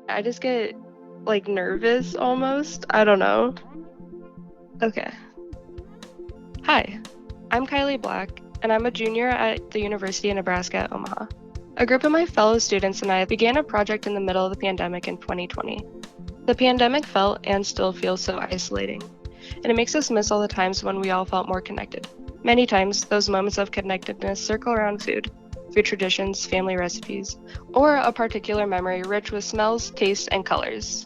I just get like nervous almost. I don't know. Okay. Hi, I'm Kylie Black, and I'm a junior at the University of Nebraska at Omaha. A group of my fellow students and I began a project in the middle of the pandemic in 2020. The pandemic felt and still feels so isolating, and it makes us miss all the times when we all felt more connected. Many times, those moments of connectedness circle around food traditions, family recipes, or a particular memory rich with smells, tastes, and colors.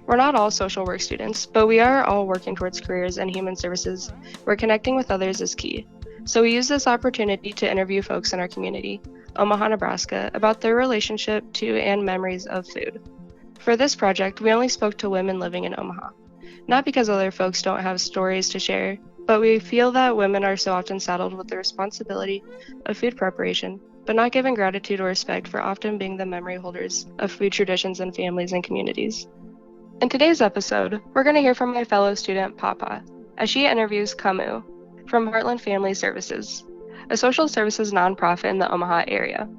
We're not all social work students, but we are all working towards careers in human services where connecting with others is key. So we use this opportunity to interview folks in our community, Omaha, Nebraska, about their relationship to and memories of food. For this project, we only spoke to women living in Omaha. Not because other folks don't have stories to share, but we feel that women are so often saddled with the responsibility of food preparation, but not given gratitude or respect for often being the memory holders of food traditions in families and communities. In today's episode, we're going to hear from my fellow student, Papa, as she interviews Kamu from Heartland Family Services, a social services nonprofit in the Omaha area.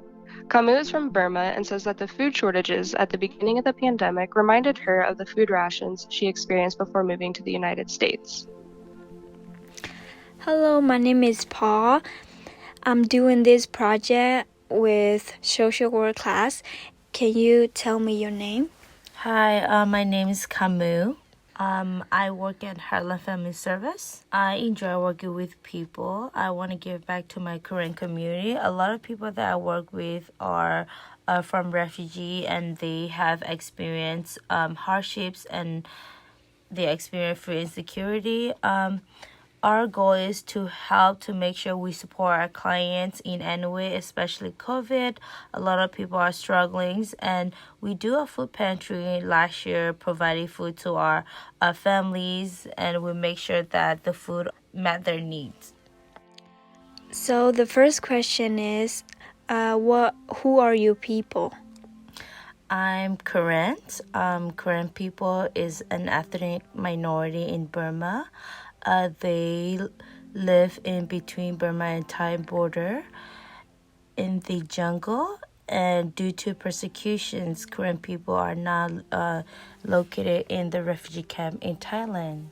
Kamu is from Burma and says that the food shortages at the beginning of the pandemic reminded her of the food rations she experienced before moving to the United States. Hello, my name is Paul. I'm doing this project with social work class. Can you tell me your name? Hi, my name is Camus. I work at Heartland Family Service. I enjoy working with people. I want to give back to my current community. A lot of people that I work with are from refugee and they have experienced hardships and they experience food insecurity. Our goal is to help to make sure we support our clients in any way, especially COVID. A lot of people are struggling, and we do a food pantry last year, providing food to our families, and we make sure that the food met their needs. So the first question is, who are you people? I'm current. Current people is an ethnic minority in Burma. They live in between Burma and Thai border in the jungle, and due to persecutions, current people are now located in the refugee camp in Thailand.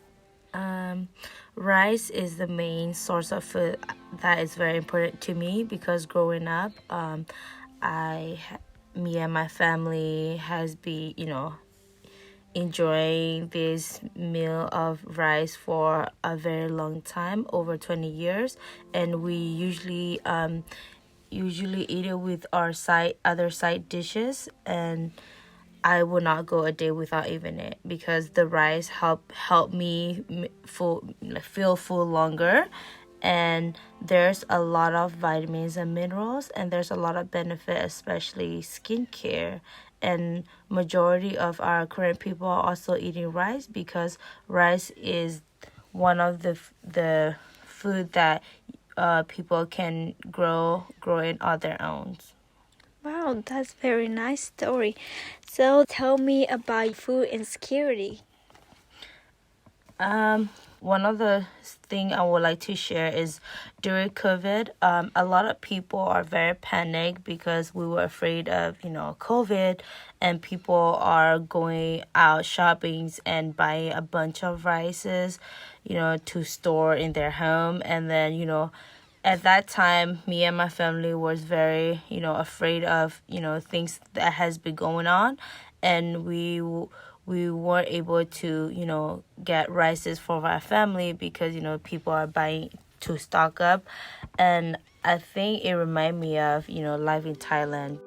Rice is the main source of food that is very important to me because growing up, me and my family has been, enjoying this meal of rice for a very long time, over 20 years, and we usually eat it with our other side dishes, and I will not go a day without eating it because the rice help me feel full longer, and there's a lot of vitamins and minerals, and there's a lot of benefit, especially skincare. And majority of our current people are also eating rice because rice is one of the food that people can grow in on their own. Wow, that's a very nice story. So tell me about food insecurity. One of the thing I would like to share is during COVID, a lot of people are very panicked because we were afraid of, COVID, and people are going out shopping and buying a bunch of rices, to store in their home. And then, at that time, me and my family was very, afraid of, things that has been going on, and we weren't able to, get rices for our family because, people are buying to stock up. And I think it reminded me of, life in Thailand.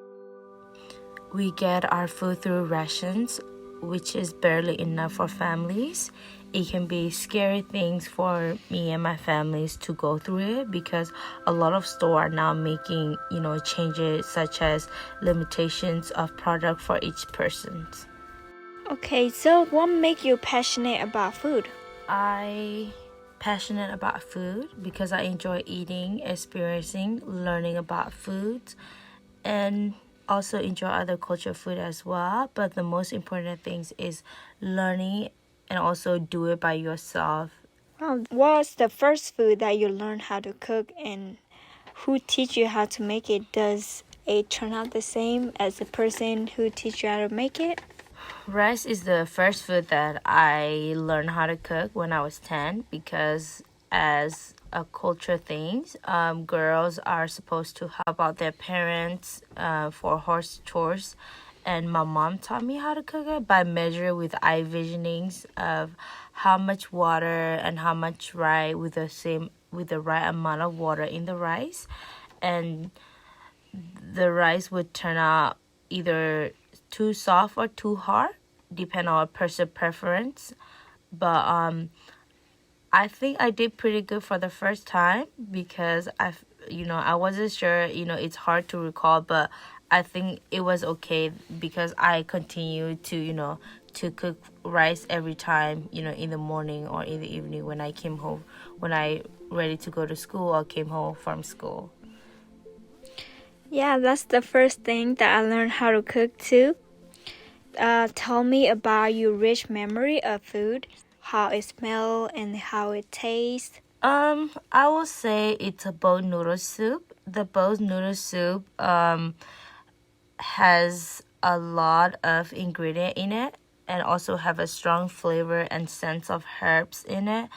We get our food through rations, which is barely enough for families. It can be scary things for me and my families to go through it because a lot of stores are now making, changes such as limitations of product for each person. Okay, so what makes you passionate about food? I passionate about food because I enjoy eating, experiencing, learning about food, and also enjoy other culture food as well. But the most important things is learning and also do it by yourself. What's the first food that you learned how to cook, and who teach you how to make it? Does it turn out the same as the person who teach you how to make it? Rice is the first food that I learned how to cook when I was 10 because as a culture things, girls are supposed to help out their parents for horse chores. And my mom taught me how to cook it by measuring with eye visionings of how much water and how much rice with the right amount of water in the rice. And the rice would turn out either too soft or too hard, depending on a person's preference. But I think I did pretty good for the first time because I wasn't sure. It's hard to recall, but I think it was okay because I continued to cook rice every time, in the morning or in the evening when I came home, when I ready to go to school or came home from school. Yeah, that's the first thing that I learned how to cook too. Tell me about your rich memory of food, how it smells and how it tastes. I will say it's a bowl noodle soup. The bowl noodle soup has a lot of ingredient in it and also have a strong flavor and sense of herbs in it.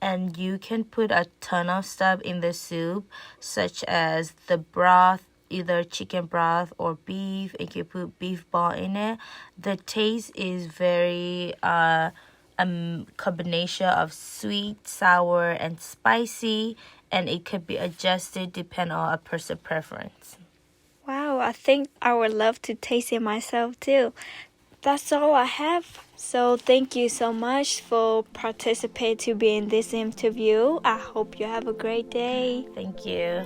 And you can put a ton of stuff in the soup, such as the broth, either chicken broth or beef. And you put beef ball in it. The taste is very combination of sweet, sour, and spicy, and it could be adjusted depending on a person's preference. Wow, I think I would love to taste it myself too. That's all I have. So thank you so much for participating to be in this interview. I hope you have a great day. Thank you.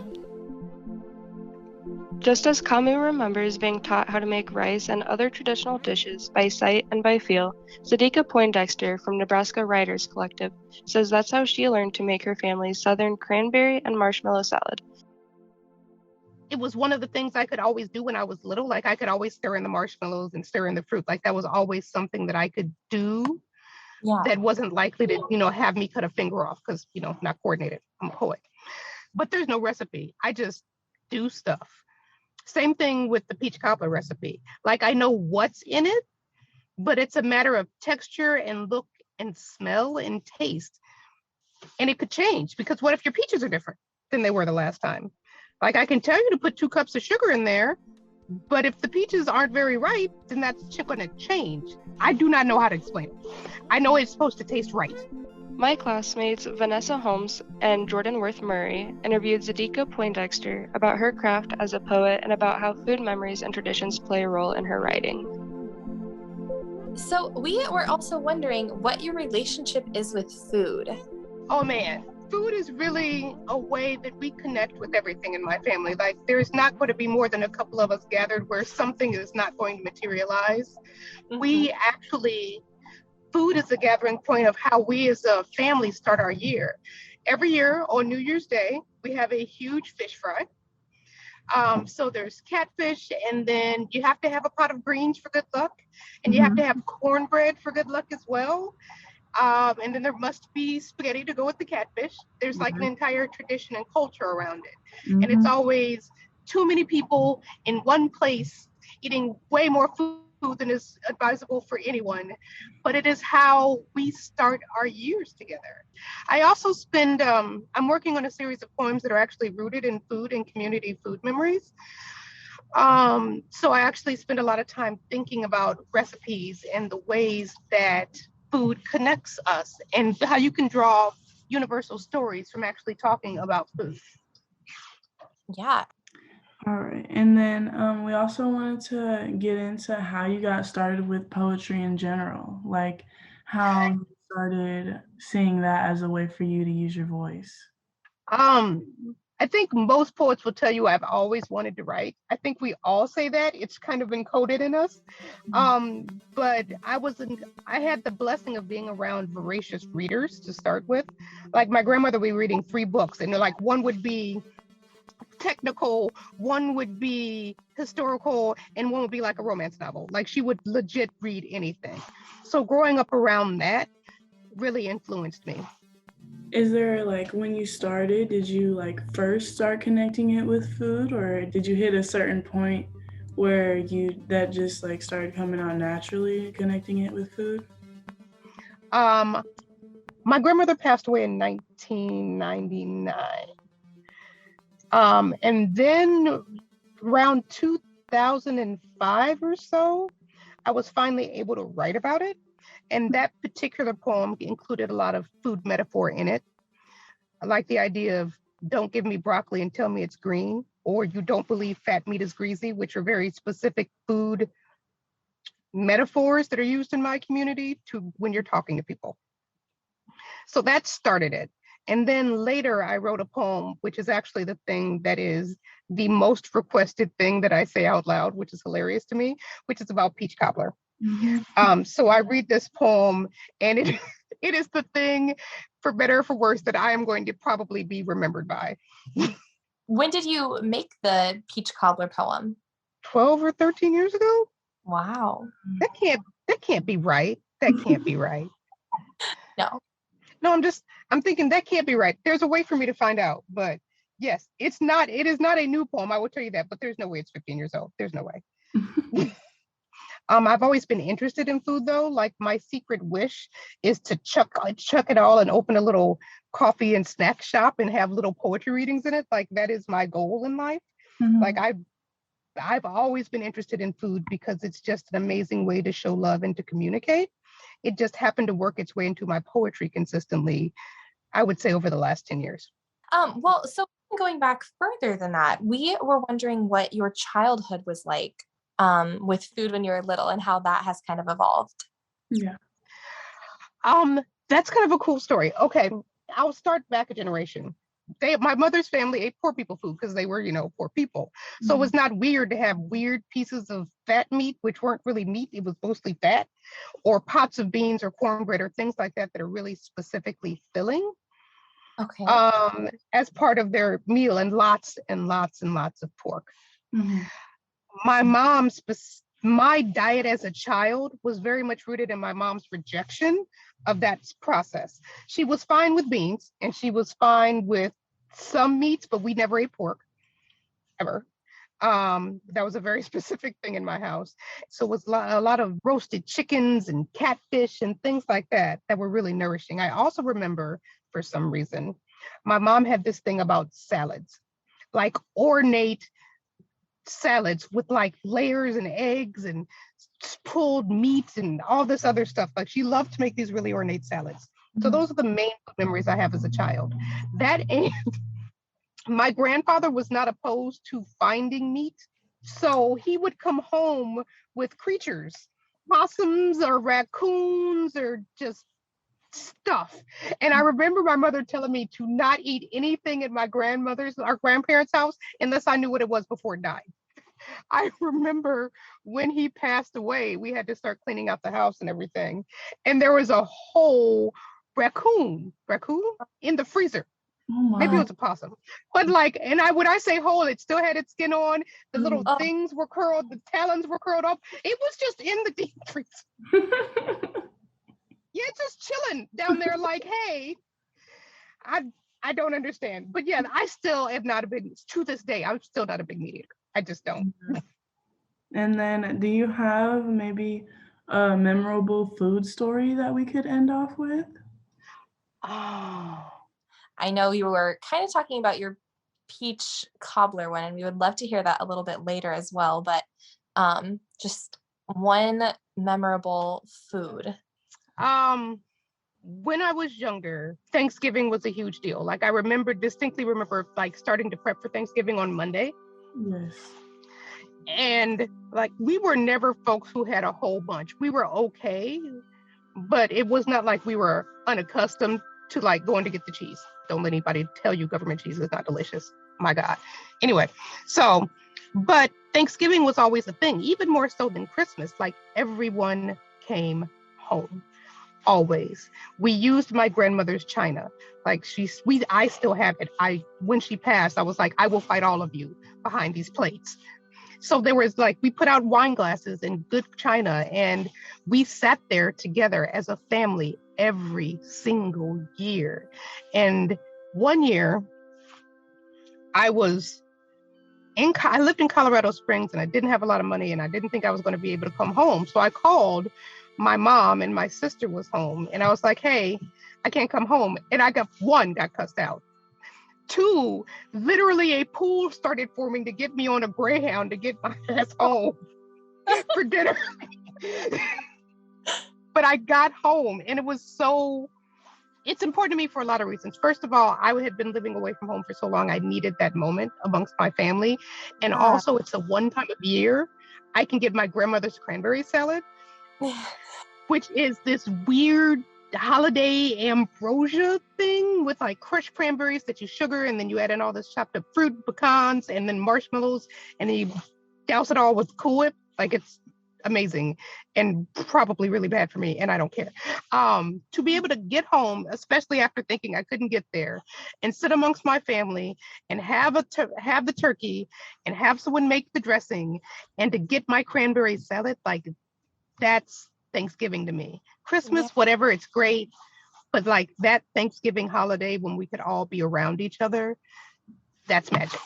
Just as Kamu remembers being taught how to make rice and other traditional dishes by sight and by feel, Zadika Poindexter from Nebraska Writers Collective says that's how she learned to make her family's southern cranberry and marshmallow salad. It was one of the things I could always do when I was little. Like I could always stir in the marshmallows and stir in the fruit. Like that was always something that I could do. Yeah. That wasn't likely to, have me cut a finger off because, not coordinated. I'm a poet. But there's no recipe. I just do stuff. Same thing with the peach cobbler recipe. Like I know what's in it, but it's a matter of texture and look and smell and taste. And it could change because what if your peaches are different than they were the last time? Like I can tell you to put 2 cups of sugar in there, but if the peaches aren't very ripe, then that's going to change. I do not know how to explain it. I know it's supposed to taste right. My classmates Vanessa Holmes and Jordan Worth Murray interviewed Zadika Poindexter about her craft as a poet and about how food memories and traditions play a role in her writing. So we were also wondering what your relationship is with food. Oh man, food is really a way that we connect with everything in my family. Like there's not going to be more than a couple of us gathered where something is not going to materialize. Mm-hmm. Food is a gathering point of how we as a family start our year. Every year on New Year's Day, we have a huge fish fry. So there's catfish, and then you have to have a pot of greens for good luck, and you have to have cornbread for good luck as well. And then there must be spaghetti to go with the catfish. There's like an entire tradition and culture around it. And it's always too many people in one place eating way more food than is advisable for anyone. But it is how we start our years together. I also I'm working on a series of poems that are actually rooted in food and community food memories. So I actually spend a lot of time thinking about recipes and the ways that food connects us and how you can draw universal stories from actually talking about food. Yeah. All right. And then we also wanted to get into how you got started with poetry in general, like how you started seeing that as a way for you to use your voice. I think most poets will tell you I've always wanted to write. I think we all say that. It's kind of encoded in us. But I had the blessing of being around voracious readers to start with. Like my grandmother would be reading 3 books, and like one would be technical, one would be historical, and one would be like a romance novel. Like she would legit read anything. So growing up around that really influenced me. Is there like when you started, did you like first start connecting it with food, or did you hit a certain point where that just like started coming out naturally, connecting it with food? My grandmother passed away in 1999. And then around 2005 or so, I was finally able to write about it. And that particular poem included a lot of food metaphor in it. I like the idea of don't give me broccoli and tell me it's green, or you don't believe fat meat is greasy, which are very specific food metaphors that are used in my community to when you're talking to people. So that started it. And then later I wrote a poem, which is actually the thing that is the most requested thing that I say out loud, which is hilarious to me, which is about peach cobbler. So I read this poem, and it it is the thing, for better or for worse, that I am going to probably be remembered by. When did you make the peach cobbler poem? 12 or 13 years ago? Wow. That can't be right. That can't be right. No. No, I'm thinking that can't be right. There's a way for me to find out, but yes, it is not a new poem, I will tell you that, but there's no way it's 15 years old. There's no way. I've always been interested in food though. Like my secret wish is to chuck it all and open a little coffee and snack shop and have little poetry readings in it. Like that is my goal in life. Like I've always been interested in food because it's just an amazing way to show love and to communicate. It just happened to work its way into my poetry consistently, I would say, over the last 10 years. Well, so going back further than that, we were wondering what your childhood was like with food when you were little and how that has kind of evolved. Yeah. That's kind of a cool story. Okay, I'll start back a generation. My mother's family ate poor people food because they were, poor people. So it was not weird to have weird pieces of fat meat, which weren't really meat. It was mostly fat, or pots of beans or cornbread or things like that that are really specifically filling. Okay. As part of their meal, and lots and lots and lots of pork. My diet as a child was very much rooted in my mom's rejection of that process. She was fine with beans and she was fine with some meats, but we never ate pork ever. That was a very specific thing in my house. So it was a lot of roasted chickens and catfish and things like that were really nourishing. I also remember, for some reason, my mom had this thing about salads, like ornate salads with like layers and eggs and pulled meats and all this other stuff. Like she loved to make these really ornate salads. So those are the main memories I have as a child. That, and my grandfather was not opposed to finding meat. So he would come home with creatures, possums or raccoons or just stuff. And I remember my mother telling me to not eat anything at our grandparents' house unless I knew what it was before it died. I remember when he passed away, we had to start cleaning out the house and everything. And there was a whole raccoon in the freezer. Maybe it was a possum, but when I say whole, it still had its skin on. The little things were curled, the talons were curled up. It was just in the deep freezer. Yeah, just chilling down there. Like, hey, I don't understand, but yeah, I still am not to this day, I'm still not a big meat eater. I just don't. And then, do you have maybe a memorable food story that we could end off with? Oh. I know you were kind of talking about your peach cobbler one, and we would love to hear that a little bit later as well, but just one memorable food. When I was younger, Thanksgiving was a huge deal. Like I distinctly remember like starting to prep for Thanksgiving on Monday. Yes. And like we were never folks who had a whole bunch. We were okay, but it was not like we were unaccustomed to like going to get the cheese. Don't let anybody tell you government cheese is not delicious. My God. Anyway, but Thanksgiving was always a thing, even more so than Christmas. Like everyone came home. Always. We used my grandmother's china. Like I still have it. When she passed, I was like, I will fight all of you behind these plates. So there was we put out wine glasses and good china, and we sat there together as a family every single year. And one year I was I lived in Colorado Springs, and I didn't have a lot of money, and I didn't think I was going to be able to come home. So I called my mom, and my sister was home, and I was like, hey, I can't come home. And I got cussed out. 2, literally a pool started forming to get me on a Greyhound to get my ass home for dinner. But I got home, and it's important to me for a lot of reasons. First of all, I had been living away from home for so long. I needed that moment amongst my family. And also, it's a one time of year I can get my grandmother's cranberry salad, which is this weird holiday ambrosia thing with like crushed cranberries that you sugar, and then you add in all this chopped up fruit, pecans, and then marshmallows, and then you douse it all with Cool Whip. Like, it's amazing and probably really bad for me, and I don't care. To be able to get home, especially after thinking I couldn't get there, and sit amongst my family and have the turkey and have someone make the dressing, and to get my cranberry salad, like, that's Thanksgiving to me. Christmas, whatever, it's great, but like that Thanksgiving holiday when we could all be around each other, that's magic.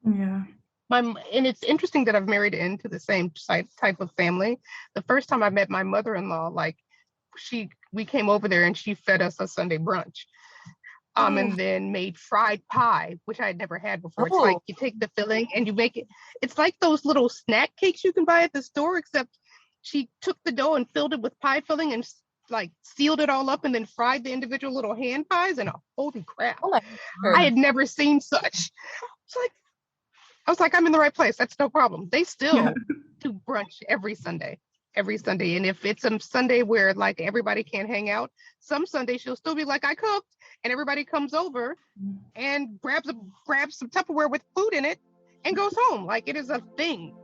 Yeah. And it's interesting that I've married into the same type of family. The first time I met my mother-in-law, like, we came over there and she fed us a Sunday brunch. And then made fried pie, which I had never had before. It's like you take the filling and you make it. It's like those little snack cakes you can buy at the store, except she took the dough and filled it with pie filling and like sealed it all up and then fried the individual little hand pies. And holy crap, I had never seen such. I was like, I'm in the right place. That's no problem. They still do brunch every Sunday. And if it's a Sunday where like everybody can't hang out, some Sundays she'll still be like, I cooked, and everybody comes over and grabs some Tupperware with food in it and goes home. Like, it is a thing.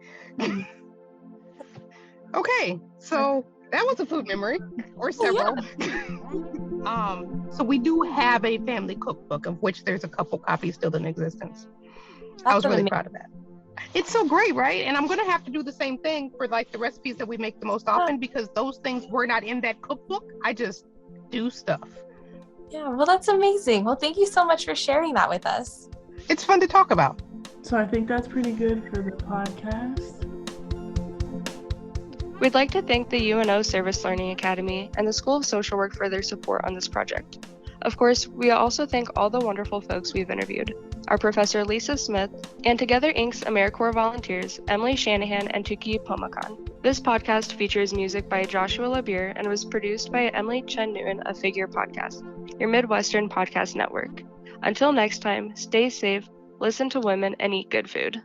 Okay, so that was a food memory, or several. So we do have a family cookbook, of which there's a couple copies still in existence. I was really proud of that. It's so great, right? And I'm going to have to do the same thing for like the recipes that we make the most often, because those things were not in that cookbook. I just do stuff. Yeah, well, that's amazing. Well, thank you so much for sharing that with us. It's fun to talk about. So I think that's pretty good for the podcast. We'd like to thank the UNO Service Learning Academy and the School of Social Work for their support on this project. Of course, we also thank all the wonderful folks we've interviewed, our Professor Lisa Smith, and Together Inc.'s AmeriCorps volunteers, Emily Shanahan and Tuki Pomakan. This podcast features music by Joshua Labir and was produced by Emily Chen-Newton of Figure Podcast, your Midwestern podcast network. Until next time, stay safe, listen to women, and eat good food.